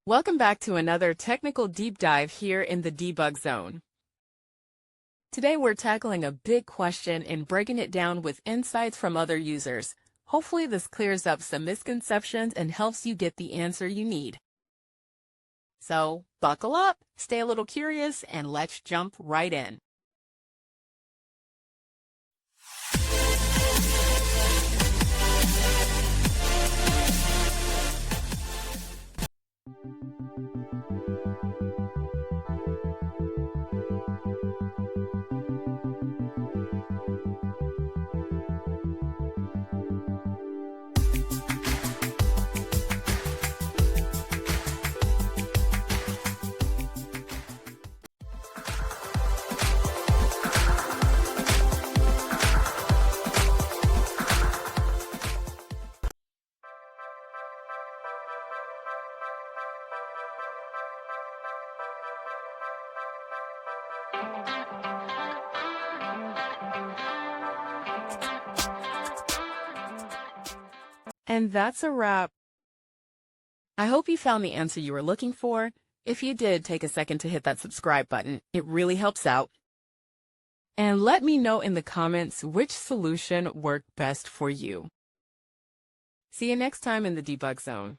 Welcome back to another technical deep dive here in the debug zone. Today we're tackling a big question and breaking it down with insights from other users. Hopefully this clears up some misconceptions and helps you get the answer you need. So buckle up, stay a little curious, and let's jump right in. And that's a wrap. I hope you found the answer you were looking for. If you did, take a second to hit that subscribe button. It really helps out. And let me know in the comments which solution worked best for you. See you next time in the debug zone.